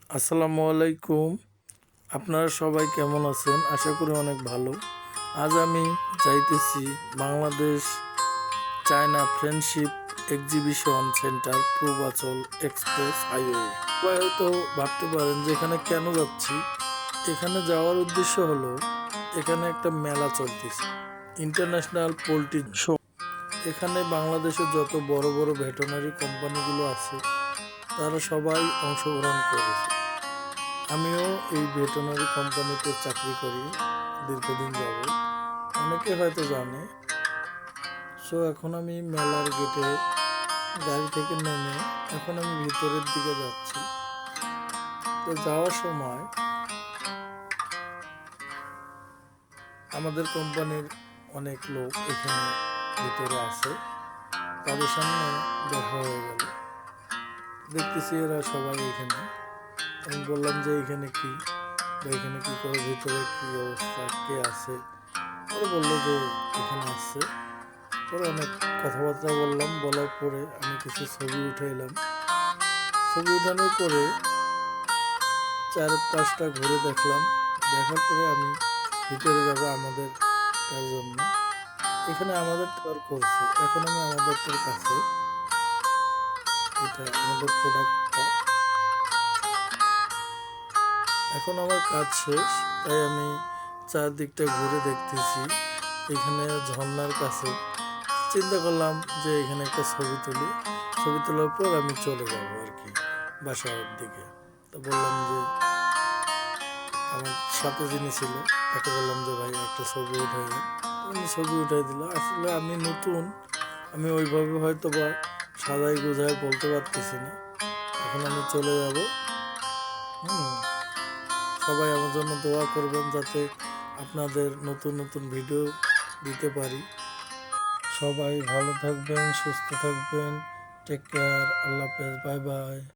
আসসালামু আলাইকুম। আপনারা সবাই কেমন আছেন? আশা করি অনেক ভালো। আজ আমি যাইতেছি Bangladesh China friendship exhibition centre Purbachal express highway. সবাই হয়তো ভাবতে পারেন যে এখানে কেন যাচ্ছি। এখানে যাওয়ার উদ্দেশ্য হলো, এখানে একটা মেলা চলতেছে, ইন্টারন্যাশনাল পোলট্রি শো। এখানে বাংলাদেশের যত বড় বড় ভেটেরিনারি কোম্পানিগুলো আছে তারা সবাই অংশগ্রহণ করেছে। আমিও এই ভেটেরিনারি কোম্পানিতে চাকরি করি দীর্ঘদিন যাবত, অনেকে হয়তো জানে। সো এখন আমি মেলার গেটে গাড়ি থেকে নেমে এখন আমি ভিতরের দিকে যাচ্ছি। তো যাওয়ার সময় আমাদের কোম্পানির অনেক লোক এখানে ভিতরে আছে, তাদের সামনে দেখা হয়ে গেল। দেখতেছি এরা সবাই এখানে। আমি বললাম যে এখানে কি বা এখানে কি করে, ভিতরে কি অবস্থা, কে আছে। ওরা বললো যে এখানে আসছে। পরে অনেক কথাবার্তা বললাম, বলার পরে আমি কিছু ছবি উঠাইলাম। ছবি উঠানোর পরে চারপাশটা ঘুরে দেখলাম। দেখার পরে আমি ভিতরে যাব আমাদের তার জন্য। এখানে আমাদের টার করছে। এখন আমি আমাদেরটার কাছে, এটা আমাদের প্রোডাক্টটা। এখন আমার কাজ শেষ, তাই আমি চারদিকটা ঘুরে দেখতেছি। এখানে ঝর্ণার কাছে চিন্তা করলাম যে এখানে একটা ছবি তুলি। ছবি তোলার পর আমি চলে যাবো আর কি বাসার দিকে। তো বললাম যে আমার সাথে যিনি ছিল তাকে বললাম যে ভাই একটা ছবি উঠাই। উনি ছবি উঠাই দিল। আসলে আমি নতুন, আমি ওইভাবে হয়তো বা সাজাই গোজায় বলতে পারতেছি না। এখন আমি চলে যাব। সবাই আমার জন্য দোয়া করবেন যাতে আপনাদের নতুন নতুন ভিডিও দিতে পারি। সবাই ভালো থাকবেন, সুস্থ থাকবেন। Take care. আল্লাহ হাফেজ। Bye by.